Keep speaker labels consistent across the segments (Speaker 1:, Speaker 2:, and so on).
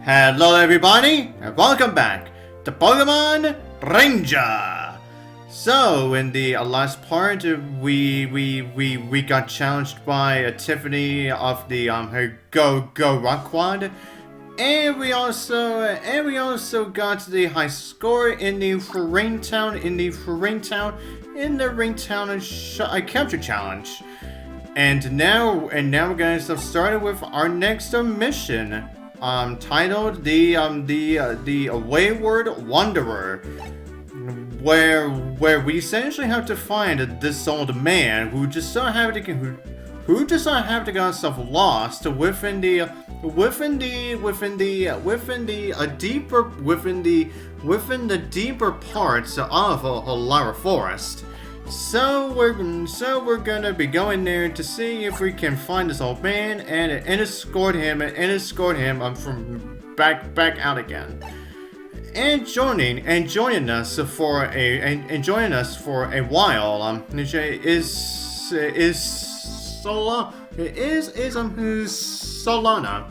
Speaker 1: Hello everybody, and welcome back to Pokemon Ranger! So, in the last part, we got challenged by Tiffany of the her Go Rock Quad, and we also got the high score in the Ringtown capture challenge. And now we're gonna get started with our next mission. Titled the Wayward Wanderer, where we essentially have to find this old man who just so happened to get himself lost within the deeper parts of Lyra Forest. So we're gonna be going there to see if we can find this old man and escort him from back out again. And joining us for a while is Solana.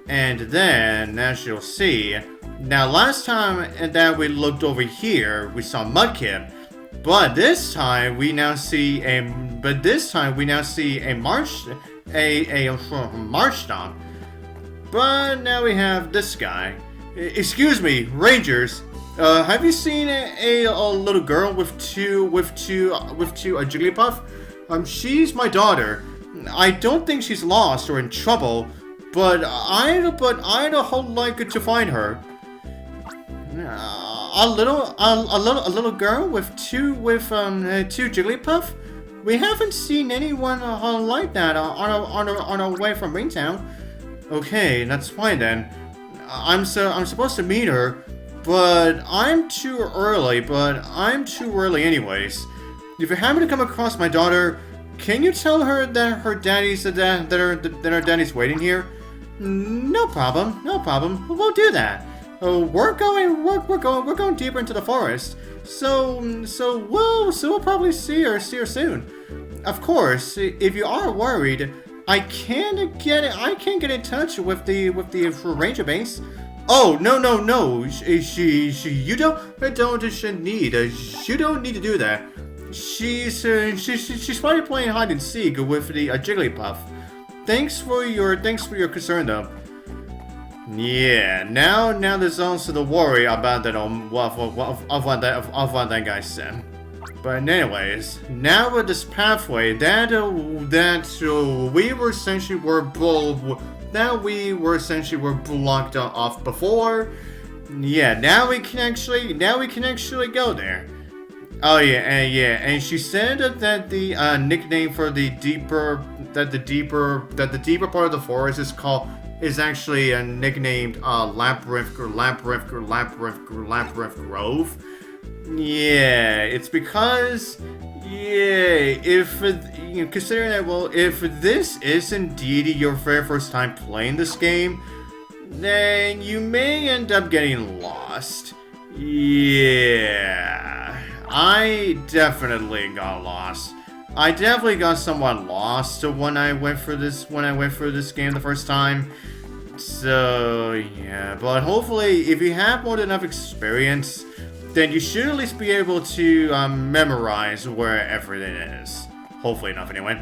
Speaker 1: And then, as you'll see, now last time that we looked over here, we saw Mudkip. But this time we now see a Marshtomp. But now we have this guy. Excuse me, Rangers. Have you seen a little girl with two Jigglypuff? She's my daughter. I don't think she's lost or in trouble, but I'd a whole like to find her. A little girl with two Jigglypuff? We haven't seen anyone like that on our way from Ringtown. Okay, that's fine then. I'm supposed to meet her, but I'm too early anyways. If you happen to come across my daughter, can you tell her that her daddy's waiting here? No problem. We'll do that. We're going deeper into the forest, so we'll probably see her soon. Of course, if you are worried, I can get in touch with the ranger base. Oh no! You don't need to do that. She's probably playing hide and seek with the Jigglypuff. Thanks for your concern though. Yeah, now there's also the worry about that of what that guy said. But anyways, now with this pathway that we were essentially blocked off before. Yeah, now we can actually go there. Oh yeah, and she said that the nickname for the deeper part of the forest is actually nicknamed Labyrinth Grove. Yeah, it's because considering that, well, if this is indeed your very first time playing this game, then you may end up getting lost. Yeah, I definitely got lost. I definitely got somewhat lost when I went for this game the first time. So yeah, but hopefully, if you have more than enough experience, then you should at least be able to memorize where everything is. Hopefully enough, anyway.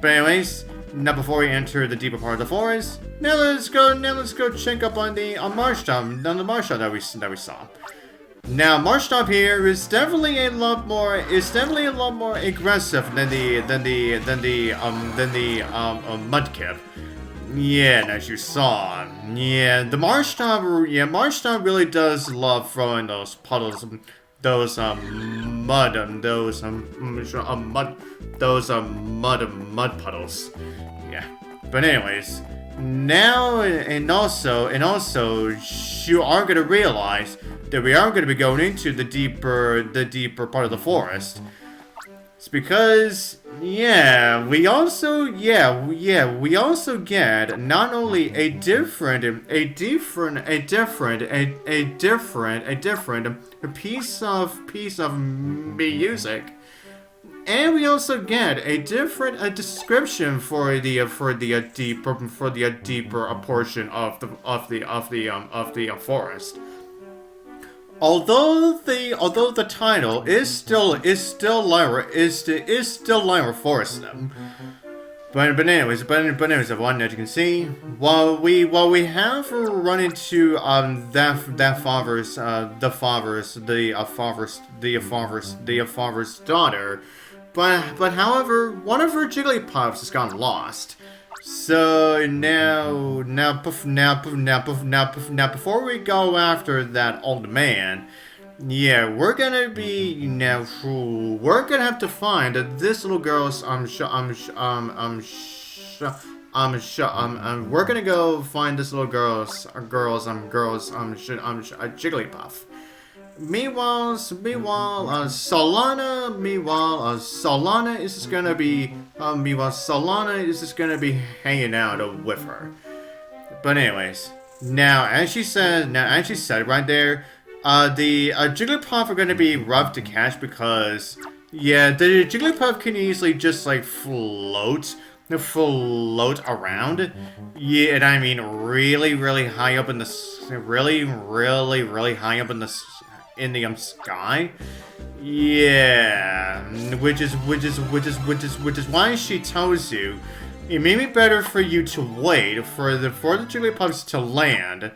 Speaker 1: But anyways, now before we enter the deeper part of the forest, now let's go check up on the Marshtomp that we saw. Now, Marshtomp here is definitely a lot more aggressive than the Mudkip. Yeah, as you saw. Yeah, the Marshtomp really does love throwing those puddles, those mud puddles. Yeah. But anyways, now and also you are gonna realize that we are going to be going into the deeper part of the forest. It's because, yeah, we also get not only a different piece of music, and we also get a different description for the deeper portion of the forest. Although the title is still Lyra Forest. But anyways, everyone, as you can see, while we have run into the father's daughter, but however, one of her Jigglypuffs has gone lost. So now before we go after that old man, yeah, we're gonna have to find this little girl's we're gonna go find this little girl's Jigglypuff. Meanwhile, Solana is just gonna be hanging out with her. But anyways, now as she said right there, the Jigglypuff are gonna be rough to catch because, yeah, the Jigglypuff can easily just like float around. Yeah, and I mean really high up in the really high up in the sky. Yeah, which is why she tells you it may be better for you to wait for the Jigglypuffs to land,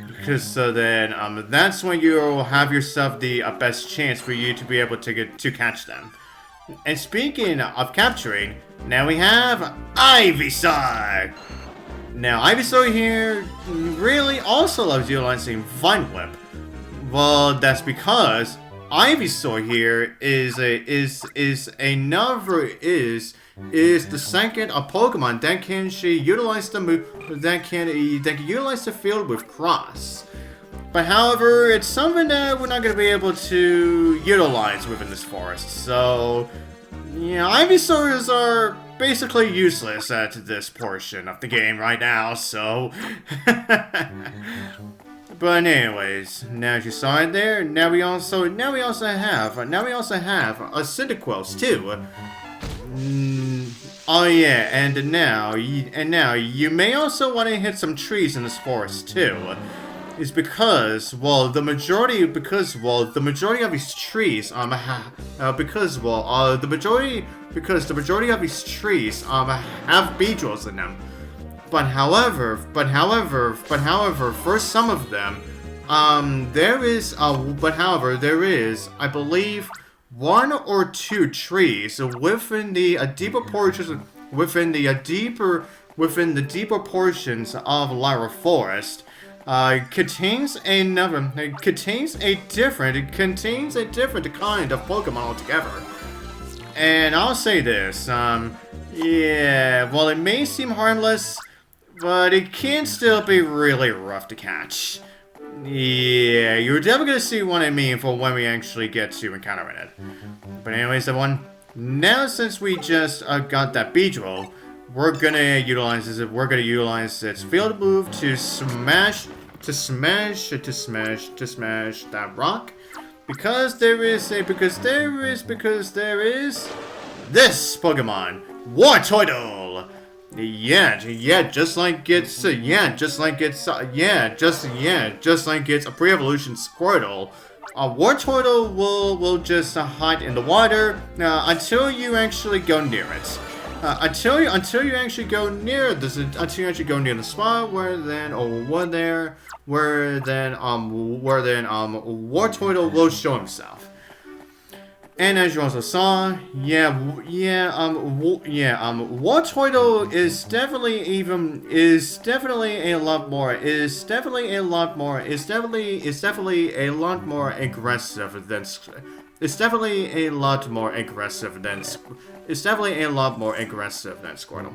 Speaker 1: because then that's when you'll have yourself the best chance for you to be able to catch them. And speaking of capturing, now we have Ivysaur. Now Ivysaur here really also loves utilizing Vine Whip. Well, that's because Ivysaur here is the second Pokemon that can utilize the field with Cross. But however, it's something that we're not going to be able to utilize within this forest. So, yeah, Ivysaurs are basically useless at this portion of the game right now. So. But anyways, now as you saw it there, now we also have Cyndaquils too. Oh yeah, and now you may also want to hit some trees in this forest too. Is because the majority of these trees have Beedrills in them. But however, for some of them, there is, I believe, one or two trees within the deeper portions of Lyra Forest, contains a different kind of Pokemon altogether. And I'll say this, yeah, while it may seem harmless, but it can still be really rough to catch. Yeah, you're definitely gonna see what I mean for when we actually get to encountering it. But anyways, everyone, now since we just got that Beedrill, we're gonna utilize its field move to smash that rock, because there is this Pokemon, Wartortle. Just like its pre-evolution Squirtle, Wartortle will just hide in the water until you actually go near it. Until you actually go near the spot where Wartortle will show himself. And as you also saw, Wartortle is definitely a lot more aggressive than Squirtle.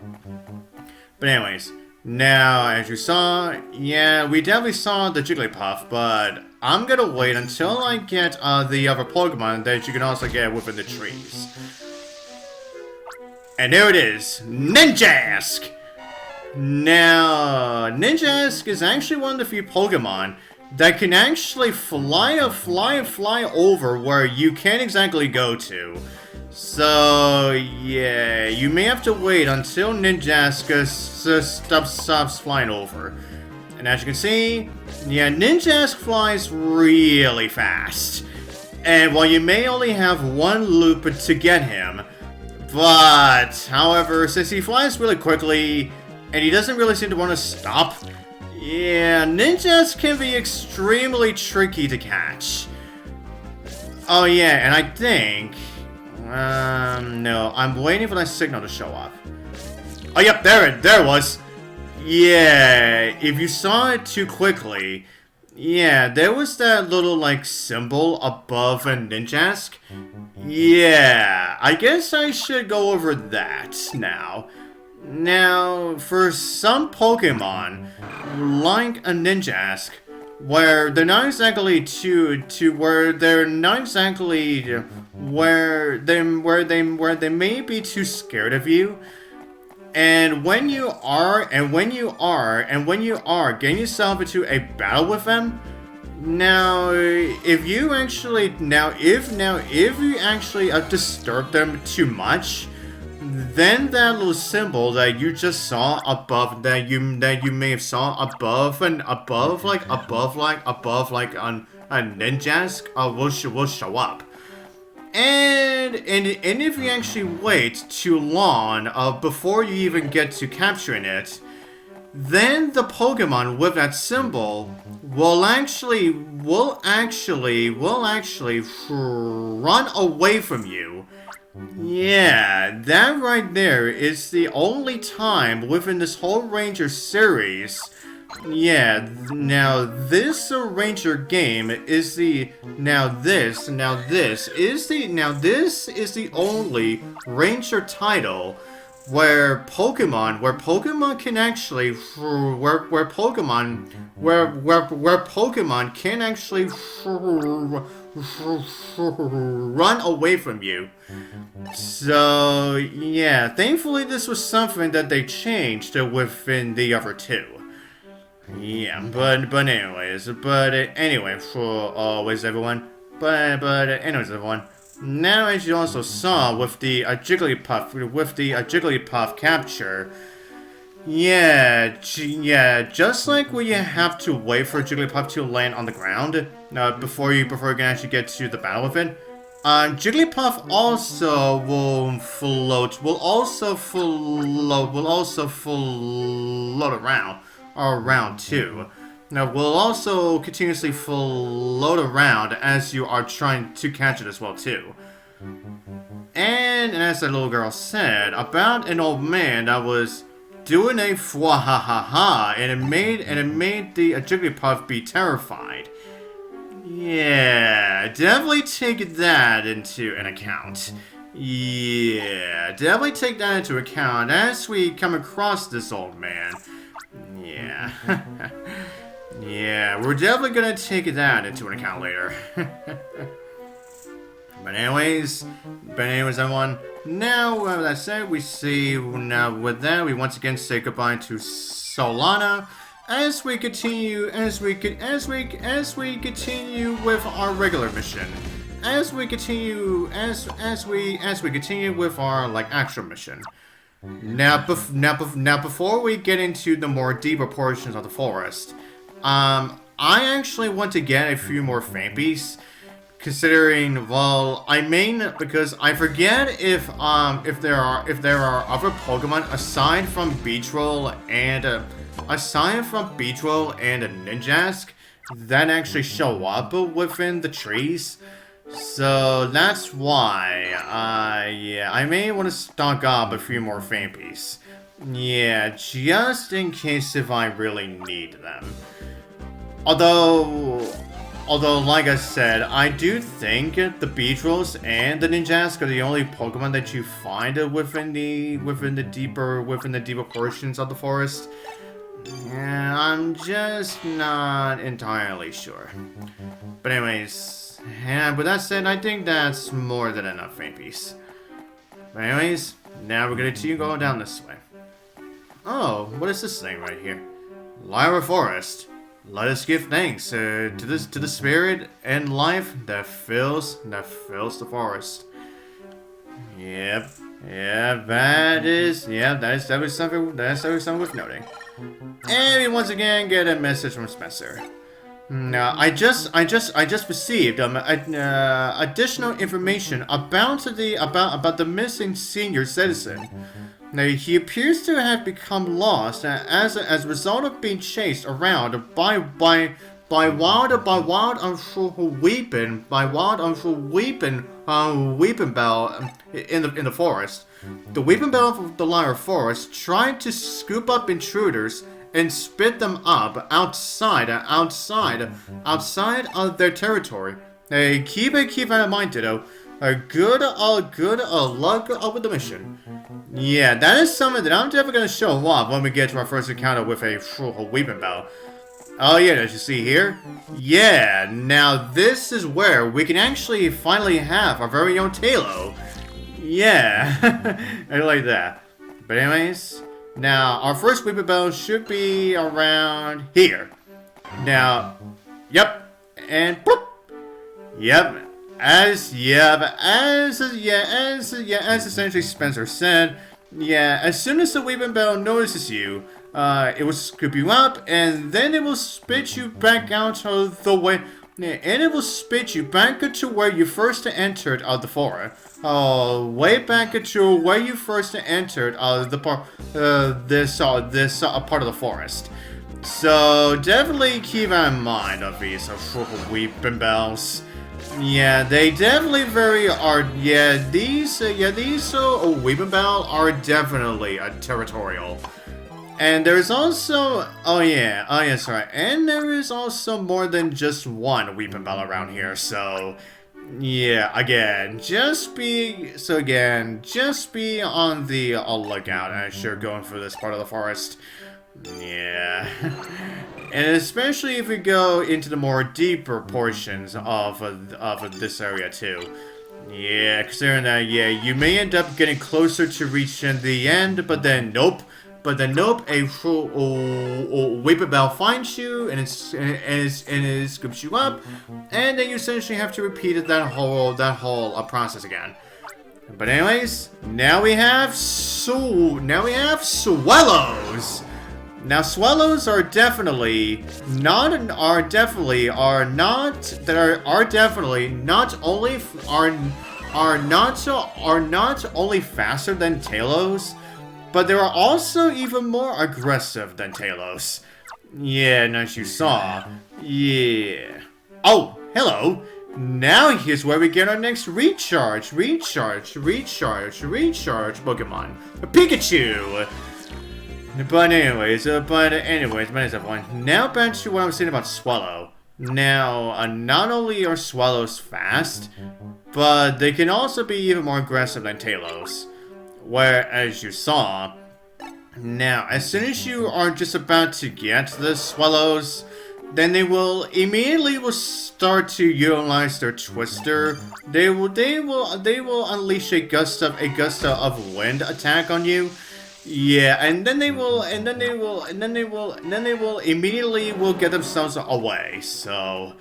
Speaker 1: But anyways, now as you saw, yeah, we definitely saw the Jigglypuff, but I'm gonna wait until I get the other Pokemon that you can also get within the trees. And there it is, Ninjask! Now, Ninjask is actually one of the few Pokemon that can actually fly over where you can't exactly go to. So, yeah, you may have to wait until Ninjask stops flying over. And as you can see, yeah, Ninjask flies really fast. And while you may only have one loop to get him, but, however, since he flies really quickly, and he doesn't really seem to want to stop, yeah, Ninjask can be extremely tricky to catch. Oh yeah, and I think... no, I'm waiting for that signal to show up. Oh yep, there it was! Yeah, if you saw it too quickly, yeah, there was that little, like, symbol above a Ninjask. Yeah, I guess I should go over that now. Now, for some Pokemon, like a Ninjask, where they're not exactly where they may be too scared of you. And when you are getting yourself into a battle with them, if you actually disturb them too much, then that little symbol that you just saw above, that you may have saw above on a Ninjask, will show up. And if you actually wait too long before you even get to capturing it, then the Pokemon with that symbol will actually run away from you. Yeah, that right there is the only time within this whole Ranger series. Yeah, now this Ranger game is the this is the only Ranger title where Pokemon can actually run away from you. So yeah, thankfully this was something that they changed within the other two. Yeah, but anyways, everyone. Now, as you also saw with the Jigglypuff capture, yeah, just like when you have to wait for Jigglypuff to land on the ground before you can actually get to the battle with it, Jigglypuff also will float around too. Now, we'll also continuously float around as you are trying to catch it as well too. And as that little girl said about an old man that was doing a fwahahaha, and it made the Jigglypuff be terrified. Yeah, definitely take that into an account. Yeah, definitely take that into account as we come across this old man. Yeah. Yeah, we're definitely gonna take that into an account later. But anyways, everyone. Now, with that said, we once again say goodbye to Solana as we continue with our regular mission. As we continue with our actual mission. Now, before we get into the more deeper portions of the forest, I actually want to get a few more Phanpys, considering, well, because I forget if there are other Pokemon aside from Beedrill and a Ninjask that actually show up within the trees. So that's why, yeah, I may want to stock up a few more Phanpys. Yeah, just in case if I really need them. Although, like I said, I do think the Beedrills and the Ninjask are the only Pokemon that you find within the deeper portions of the forest. Yeah, I'm just not entirely sure. But anyways. And with that said, I think that's more than enough Phanpys. But anyways, now we're gonna continue going down this way. Oh, what is this thing right here? Lyra Forest. Let us give thanks to the spirit and life that fills the forest. Yep. Yeah, that is something worth noting. And we once again get a message from Spencer. Now, I just received additional information about the missing senior citizen. Now, he appears to have become lost as a result of being chased around by wild Weepinbell in the forest. The Weepinbell of the Lyra Forest tried to scoop up intruders and spit them up outside of their territory. Keep that in mind, Ditto. Good luck with the mission. Yeah, that is something that I'm definitely gonna show off when we get to our first encounter with a Weepinbell. Oh yeah, as you see here. Yeah, now this is where we can actually finally have our very own Talo. Yeah, I like that. But anyways, now our first Weepinbell should be around here. Now, yep, and boop. Yep. As essentially Spencer said, yeah, as soon as the Weepinbell notices you, it will scoop you up, and then it will spit you back out of the way, and it will spit you back into where you first entered the forest. Way back into where you first entered the part of the forest. So definitely keep that in mind of these Weepinbells. Yeah, they definitely these Weepinbell are definitely territorial. And there's also, sorry, and there is also more than just one Weepinbell around here, so, yeah, again, just be on the lookout as you're going through this part of the forest. Yeah. And especially if we go into the more deeper portions of this area too. Yeah, considering that, yeah, you may end up getting closer to reaching the end, but then nope. A Weepinbell finds you and it scoops you up, and then you essentially have to repeat that whole process again. But anyways, now we have Swellows. Now, Swellows are definitely not only faster than Talos, but they are also even more aggressive than Talos. Yeah, and as you saw, yeah. Oh, hello. Now here's where we get our next recharge Pokemon, Pikachu. But anyways, everyone. Now back to what I was saying about Swellow. Now, not only are Swellows fast, but they can also be even more aggressive than Talos. Where, as you saw, now, as soon as you are just about to get the Swellows, then they will immediately start to utilize their Twister. They will unleash a gust of wind attack on you. Yeah, and then they will immediately get themselves away. So,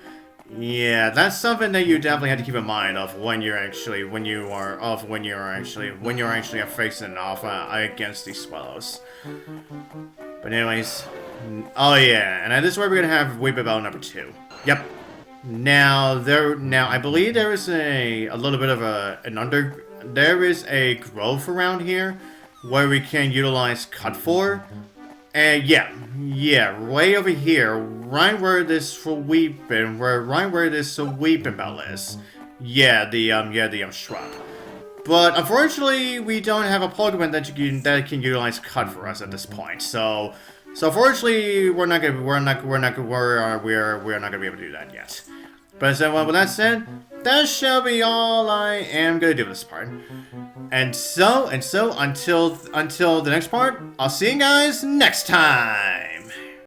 Speaker 1: yeah, that's something that you definitely have to keep in mind of when you're actually facing off against these Swellows. But anyways, oh yeah, and this is where we're gonna have Weepinbell number 2. Yep. Now I believe there is a little bit of there is a growth around here where we can utilize Cut for. And yeah, way over here, right where this Weepinbell is. Yeah, the shrub. But unfortunately, we don't have a Pokemon that can utilize Cut for us at this point. So unfortunately, we're not gonna be able to do that yet. But with that said, that shall be all I am gonna do this part. And so until the next part, I'll see you guys next time.